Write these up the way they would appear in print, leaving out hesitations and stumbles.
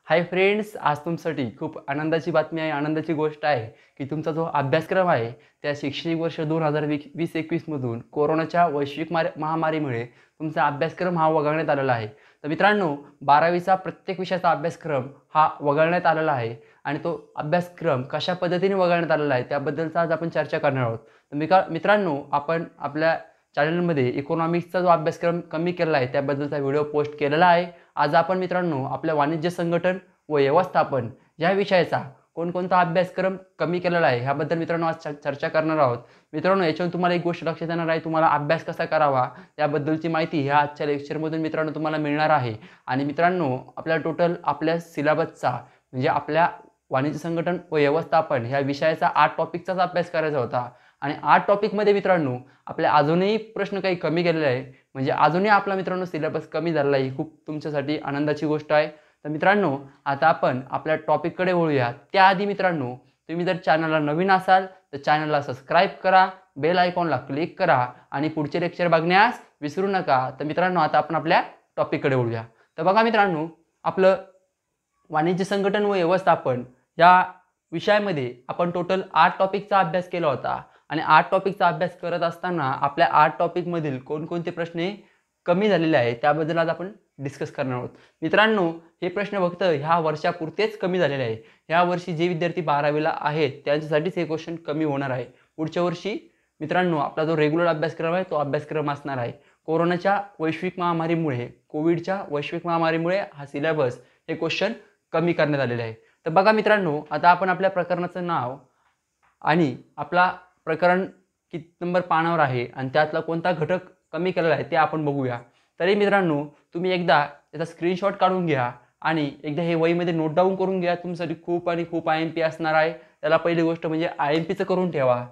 Hi friends, आज तुमच्यासाठी खूप आनंदाची बातमी आहे, आनंदाची गोष्ट आहे की तुमचा जो अभ्यासक्रम आहे त्या शैक्षणिक वर्ष 2020-21मधून कोरोनाच्या वैश्विक महामारीमुळे तुमचा अभ्यासक्रम हा वगळण्यात आलेला आहे। तर मित्रांनो, 12वीचा प्रत्येक विषयाचा अभ्यासक्रम हा वगळण्यात आलेला आहे आणि तो अभ्यासक्रम कशा पद्धतीने वगळण्यात आलेला आहे त्याबद्दलचा आज आपण चर्चा करणार आहोत। तर मित्रांनो, आपण आपल्या चॅनलमध्ये इकॉनॉमिक्सचा जो अभ्यासक्रम कमी केला आहे त्याबद्दलचा व्हिडिओ पोस्ट केलेला आहे। आज आपण मित्रांनो आपल्या वाणिज्य संघटन व व्यवस्थापन या विषयाचा कोणकोणता अभ्यासक्रम कमी केलेला आहे ह्याबद्दल मित्रांनो आज चर्चा करणार आहोत। मित्रांनो, याच्यावर तुम्हाला एक गोष्ट लक्षात येणार आहे, तुम्हाला अभ्यास कसा करावा याबद्दलची माहिती ह्या आजच्या लेक्चरमधून मित्रांनो तुम्हाला मिळणार आहे। आणि मित्रांनो, आपल्या सिलेबसचा म्हणजे आपल्या वाणिज्य संघटन व व्यवस्थापन ह्या विषयाचा 8 टॉपिकचाच अभ्यास करायचा होता आणि 8 टॉपिकमध्ये मित्रांनो आपल्या अजूनही प्रश्न काही कमी केलेले आहे, म्हणजे अजूनही आपला मित्रांनो सिलेबस कमी झालेला आहे। ही खूप तुमच्यासाठी आनंदाची गोष्ट आहे। तर मित्रांनो, आता आपण आपल्या टॉपिककडे वळूया। त्याआधी मित्रांनो, तुम्ही जर चॅनलला नवीन असाल तर चॅनलला सबस्क्राईब करा, बेल आयकॉनला क्लिक करा आणि पुढचे लेक्चर बघण्यास विसरू नका। तर मित्रांनो, आता आपण आपल्या टॉपिककडे वळूया। तर बघा मित्रांनो, आपलं वाणिज्य संघटन व व्यवस्थापन या विषयामध्ये आपण टोटल 8 टॉपिकचा अभ्यास केला होता आणि 8 टॉपिकचा अभ्यास करत असताना आपल्या 8 टॉपिकमधील कोणकोणते प्रश्न कमी झालेले आहेत त्याबद्दल आज आपण डिस्कस करणार आहोत। मित्रांनो, हे प्रश्न फक्त ह्या वर्षापुरतेच कमी झालेले आहे। ह्या वर्षी जे विद्यार्थी 12वीला आहेत त्यांच्यासाठीच हे क्वेश्चन कमी होणार आहे। पुढच्या वर्षी मित्रांनो आपला जो रेग्युलर अभ्यासक्रम आहे तो अभ्यासक्रम असणार आहे। कोरोनाच्या वैश्विक महामारीमुळे कोविडच्या वैश्विक महामारीमुळे हा सिलेबस हे क्वेश्चन कमी करण्यात आलेले आहे। तर बघा मित्रांनो, आता आपण आपल्या प्रकरणाचं नाव आणि आपला प्रकरण किती नंबर पानावर आहे आणि त्यातला कोणता घटक कमी केलेला आहे ते आपण बघूया। तरी मित्रांनो, तुम्ही एकदा याचा स्क्रीनशॉट काढून घ्या आणि एकदा हे वहीमध्ये नोट डाऊन करून घ्या। तुमच्यासाठी खूप आणि खूप IMP असणार आहे। त्याला पहिली गोष्ट म्हणजे IMPचं करून ठेवा,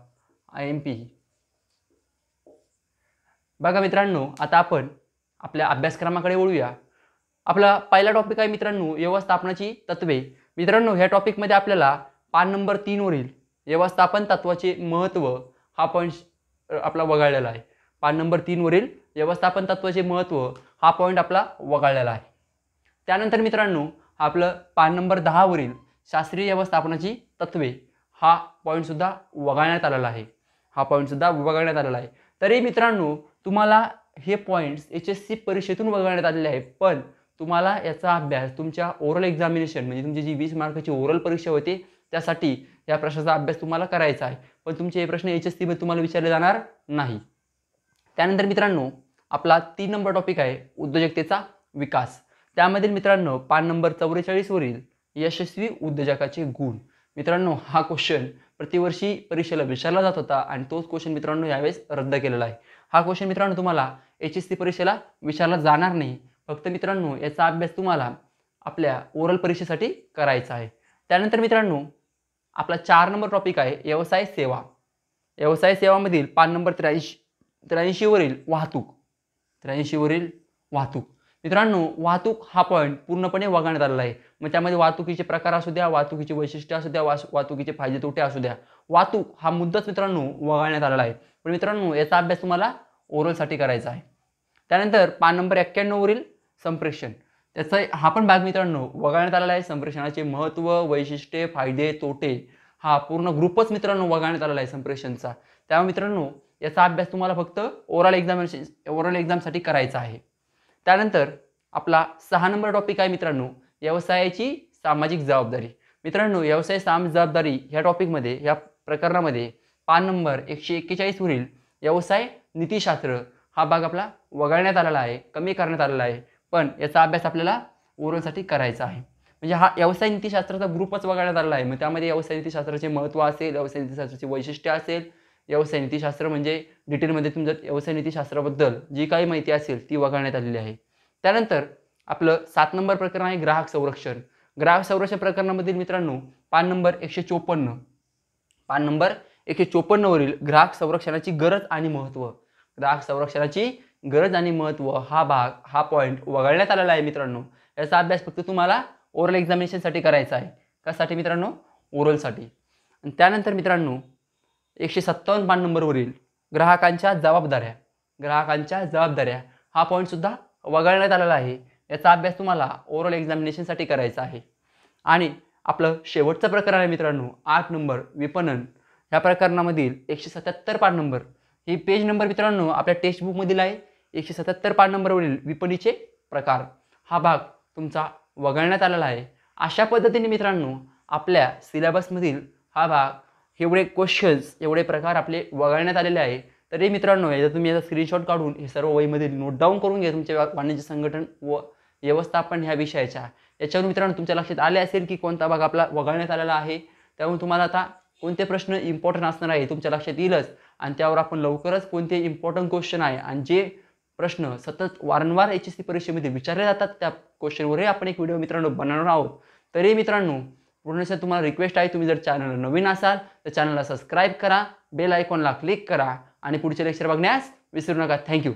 IMP। बघा मित्रांनो, आता आपण आपल्या अभ्यासक्रमाकडे वळूया। आपला पहिला टॉपिक आहे मित्रांनो व्यवस्थापनाची तत्वे। मित्रांनो, ह्या टॉपिकमध्ये आपल्याला पान नंबर 3 वरील व्यवस्थापन तत्वाचे महत्त्व हा पॉईंट आपला वगळलेला आहे। पान नंबर 3 वरील व्यवस्थापन तत्वाचे महत्त्व हा पॉईंट आपला वगळलेला आहे। त्यानंतर मित्रांनो, आपलं पान नंबर 10 वरील शास्त्रीय व्यवस्थापनाची तत्वे हा पॉईंट सुद्धा वगळण्यात आलेला आहे। तरी मित्रांनो, तुम्हाला हे पॉईंट्स HSC परीक्षेतून वगळण्यात आलेले आहे, पण तुम्हाला याचा अभ्यास तुमच्या ओरल एक्झामिनेशन म्हणजे तुमची जी 20 मार्काची ओरल परीक्षा होती त्यासाठी या प्रश्नाचा अभ्यास तुम्हाला करायचा आहे, पण तुमचे हे प्रश्न HSC मध्ये तुम्हाला विचारले जाणार नाही। त्यानंतर मित्रांनो, आपला 3 नंबर टॉपिक आहे उद्योजकतेचा विकास। त्यामधील मित्रांनो पान नंबर 44 वरील यशस्वी उद्योजकाचे गुण। मित्रांनो, हा क्वेश्चन प्रतिवर्षी परीक्षेला विचारला जात होता आणि तोच क्वेश्चन मित्रांनो यावेळेस रद्द केलेला आहे। हा क्वेश्चन मित्रांनो तुम्हाला HSC परीक्षेला विचारला जाणार नाही, फक्त मित्रांनो याचा अभ्यास तुम्हाला आपल्या ओरल परीक्षेसाठी करायचा आहे। त्यानंतर मित्रांनो, आपला 4 नंबर टॉपिक आहे व्यवसाय सेवा। व्यवसाय सेवामधील पान नंबर 83 वरील वाहतूक। मित्रांनो, वाहतूक हा पॉईंट पूर्णपणे वगळण्यात आलेला आहे। मग त्यामध्ये वाहतुकीचे प्रकार असू द्या, वाहतुकीची वैशिष्ट्ये असू द्या, वाहतुकीचे फायदे तोटे असू द्या, वाहतूक हा मुद्दाच मित्रांनो वगळण्यात आलेला आहे। पण मित्रांनो याचा अभ्यास तुम्हाला ओरलसाठी करायचा आहे। त्यानंतर पान नंबर 91 वरील संप्रेषण, त्याचा हा पण भाग मित्रांनो वगळण्यात आलेला आहे। संप्रेषणाचे महत्त्व, वैशिष्ट्ये, फायदे तोटे हा पूर्ण ग्रुपच मित्रांनो वगळण्यात आलेला आहे संप्रेषणचा। त्यामुळे मित्रांनो याचा अभ्यास तुम्हाला फक्त ओरल एक्झामसाठी करायचा आहे। त्यानंतर आपला 6 नंबर टॉपिक आहे मित्रांनो व्यवसायाची सामाजिक जबाबदारी। मित्रांनो, व्यवसाय सामाजिक जबाबदारी ह्या टॉपिकमध्ये या प्रकरणामध्ये पान नंबर 141 वरील व्यवसाय नीतिशास्त्र हा भाग आपला वगळण्यात आलेला आहे, कमी करण्यात आलेला आहे, पण याचा अभ्यास आपल्याला ओरलसाठी करायचा आहे। म्हणजे हा व्यवसाय नीतिशास्त्राचा ग्रुपच वगळण्यात आलेला आहे। मग त्यामध्ये व्यवसाय नीतिशास्त्राचे महत्त्व असेल, व्यवसाय नीतिशास्त्राची वैशिष्ट्ये असेल, व्यवसाय नीतिशास्त्र म्हणजे डिटेलमध्ये तुमच्या व्यवसाय नीतिशास्त्राबद्दल जी काही माहिती असेल ती वगळण्यात आलेली आहे। त्यानंतर आपलं 7 नंबर प्रकरण आहे ग्राहक संरक्षण। ग्राहक संरक्षण प्रकरणामधील मित्रांनो पान नंबर 154 वरील ग्राहक संरक्षणाची गरज आणि महत्त्व हा भाग हा पॉईंट वगळण्यात आलेला आहे। मित्रांनो, याचा अभ्यास फक्त तुम्हाला ओरल एक्झामिनेशनसाठी करायचा आहे। कशासाठी मित्रांनो? ओरलसाठी। आणि त्यानंतर मित्रांनो 157 पान नंबरवरील ग्राहकांच्या जबाबदाऱ्या हा पॉईंट सुद्धा वगळण्यात आलेला आहे। याचा अभ्यास तुम्हाला ओरल एक्झामिनेशनसाठी करायचा आहे। आणि आपलं शेवटचं प्रकरण आहे मित्रांनो 8 नंबर विपणन. ह्या प्रकरणामधील 177 पान नंबर, ही पेज नंबर मित्रांनो आपल्या टेक्स्टबुकमधील आहे. 177 पान नंबरवरील विपणीचे प्रकार हा भाग तुमचा वगळण्यात आलेला आहे. अशा पद्धतीने मित्रांनो आपल्या सिलेबसमधील हा भाग एवढे क्वेश्चन्स एवढे प्रकार आपले वगळण्यात आलेले आहे. तरी मित्रांनो याचा तुम्ही याचा स्क्रीनशॉट काढून हे सर्व वहीमध्ये नोट डाऊन करून घ्या तुमच्या वाणिज्य संघटन व व्यवस्थापन ह्या विषयाच्या. याच्यावरून मित्रांनो तुमच्या लक्षात आले असेल की कोणता भाग आपला वगळण्यात आलेला आहे. त्यामुळे तुम्हाला आता कोणते प्रश्न इम्पॉर्टंट असणार आहे तुमच्या लक्षात येईलच आणि त्यावर आपण लवकरच कोणते इम्पॉर्टंट क्वेश्चन आहे आणि जे प्रश्न सतत वारंवार HSC परीक्षेमध्ये विचारले जातात त्या क्वेश्चनवरही आपण एक व्हिडिओ मित्रांनो बनवणार आहोत. तरी मित्रांनो पूर्णतः तुम्हाला रिक्वेस्ट आहे, तुम्ही जर चॅनलला नवीन असाल तर चॅनलला सबस्क्राईब करा, बेल आयकॉनला क्लिक करा आणि पुढचे लेक्चर बघण्यास विसरू नका. थँक्यू.